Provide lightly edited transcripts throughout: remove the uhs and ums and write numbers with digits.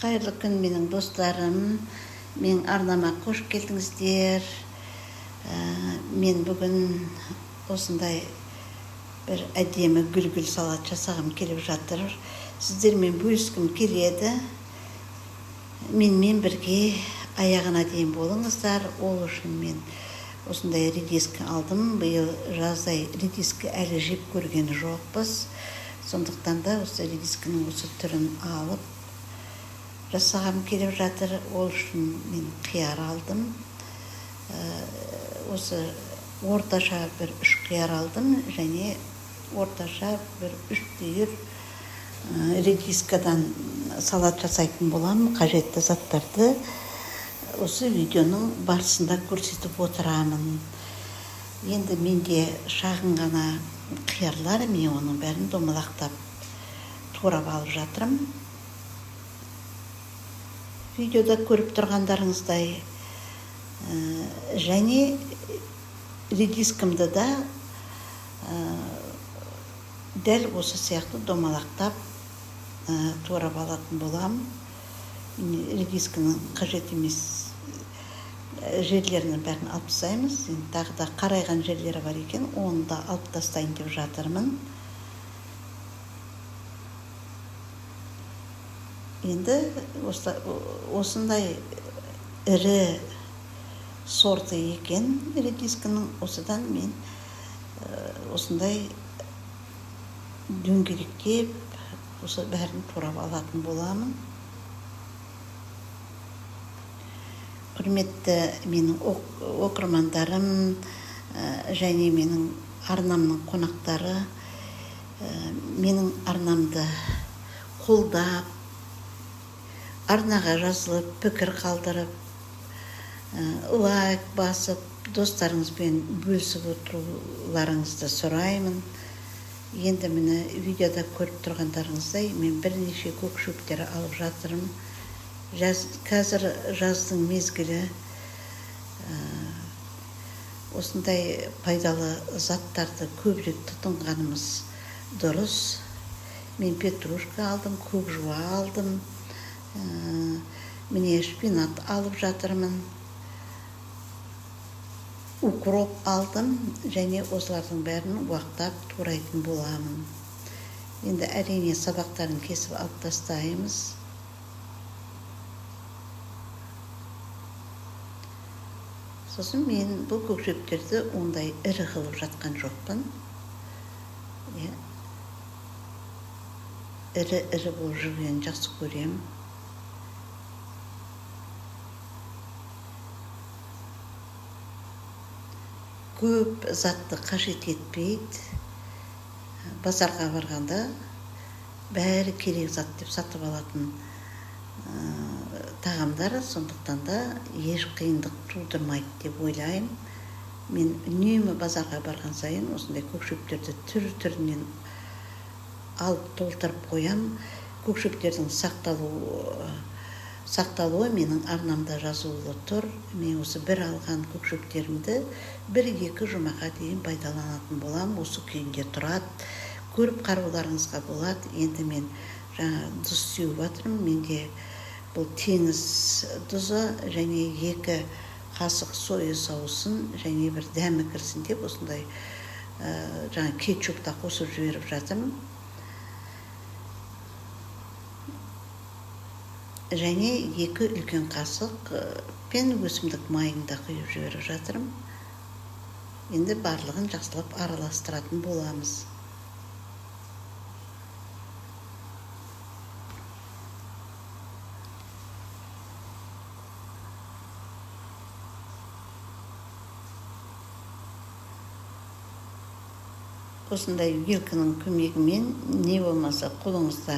Қайырлы күн менің достарым, мен арнама қош келдіңіздер. Мен бүгін осындай бір әдемі гүл салат жасағым келіп жатыр. Сіздермен бөліскім келеді. Менімен бірге аяғына дейін болыңыздар. Ол үшін мен осындай редиска алдым. Биыл жаздай редиска әлі жеп көрген жоқпыз. Сондықтан да осы редисканың осы түрін алып жасағым келіп жатыр. Ол үшін мен қияр алдым. Осы орташа бір 3 қияр алдым, және орташа бір 3 түйір редискадан салат жасайтын боламын. Қажетті заттарды осы видеоның барысында көрсетіп отырамын. Енді менде шағын ғана қиярлар, мен оның бәрін домалақтап турап алып жатырмын. Видеода көріп тұрғандарыңыздай, және редискамды да дәл осы сияқты домалақтап турап алатын боламын. Редисканың қажет емес жерлерінің бәрін алып тастаймыз. Тағы да қарайған жерлері бар екен, оны да алып тастайын деп жатырмын. Енді осындай ірі сорты екен редисканың, осыдан мен осындай дөңгелектеп осы бәрін турап алатын боламын. Құрметті менің оқырмандарым және менің арнамның қонақтары, менің арнамды қолдап, арнаға жазылып, пікір қалдырып, лайк басып, достарыңызбен бөлісіп отыруларыңызды сұраймын. Енді мені видеода көріп тұрғандарыңыздай, мен бірнеше көкшөптер алып жатырмын. Қазір жаздың мезгілі, осындай пайдалы заттарды көбірек тұтынғанымыз дұрыс. Мен петрушка алдым, көк жуа алдым, міне шпинат алып жатырмын, укроп алдым, және осылардың бәрін уақтап турайтын боламын. Енді әрине сабақтарын кесіп алып тастаймыз. Сосын мен бұл көкшептерді ондай ірі қылып жатқан жоқпын. Ірі болып жүргенін жақсы көремін. Көп затты қажет етпейді. Базарға барғанда бәрі керек зат деп сатып алатын тағамдар, сондықтан да еш қиындық тудырмайды деп ойлаймын. Мен үнемі базарға барған сайын осындай көкшөптерді түрінен алып толтырып қоям. Көкшөптердің сақталуы менің арнамда жазулы тұр. Мен осы бір алған көкшөптерімді 1-2 жұмаға дейін пайдаланатын болам. Осы күйінде тұрады. Көріп қарауларыңызға болады. Енді мен жаңа тұз сеуіп жатырмын. Менде бұл теңіз тұзы және 2 қасық соя соусын және бір дәмі кірсін деп осындай жаңа кетчуп та қосып жіберіп жатырмын. Және 2 үлкен қасық пен өсімдік майын да құйып жіберіп жатырмын. Енді барлығын жақсылап араластыратын боламыз. Осындай вилканың көмегімен, не болмаса қолыңызда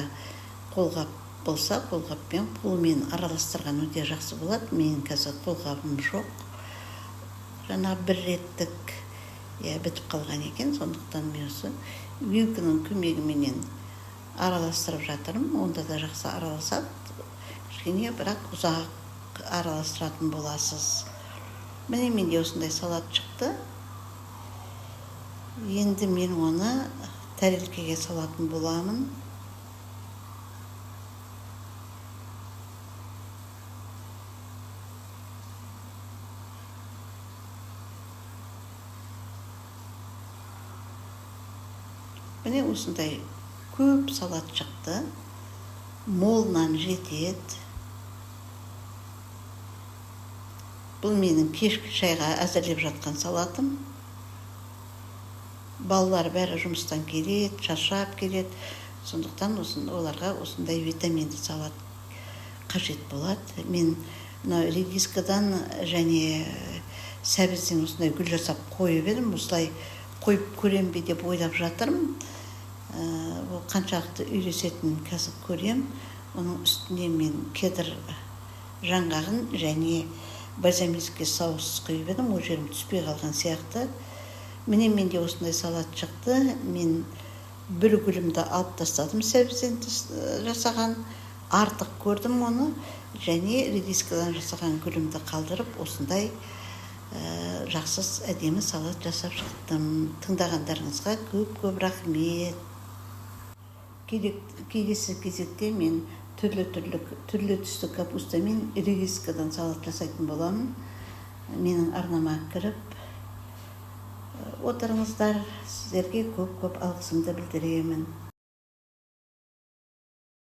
қолғап болса, қолғаппен қолмен араластырған өте жақсы болады. Менің қазір қолғабым жоқ. Жаңа бір реттік бітіп қалған екен, сондықтан мен осы вилканың көмегіменен араластырып жатырмын. Онда да жақсы араласады. Кішкене бірақ ұзақ араластыратын боласыз. Міне менде осындай салат шықты. Енді мен оны тәрелкеге салатын боламын. міне осындай көп салат шықты. Молынан жетеді. Бұл менің кешкі шайға әзірлеп жатқан салатым. Балалар бәрі жұмыстан келеді, шаршап келеді. Сондықтан оларға осындай витаминді салат қажет болады. Мен редискадан және сәбізден осындай гүл жасап қойып едім. Осылай қойып көрем бе деп ойлап жатырмын. Ол қаншалықты үйлесетінін қазір көрем. Оның үстіне мен кедір жаңғағын және бальзамический соус құйып едім. Ол жерім түспей қалған сияқты. Міне менде осындай салат шықты. Мен бір гүлімді алып тастадым, сәбізден жасаған. Артық көрдім оны. Және редискадан жасаған гүлімді қалдырып, осындай жақсы әдемі салат жасап шықтым. Тыңдағандарыңызға көп рахмет. Келесі кезекте мен түрлі түсті капустамен редискадан салат жасайтын боламын. Менің арнама кіріп отырыңыздар. Сіздерге көп алғысымды білдіремін.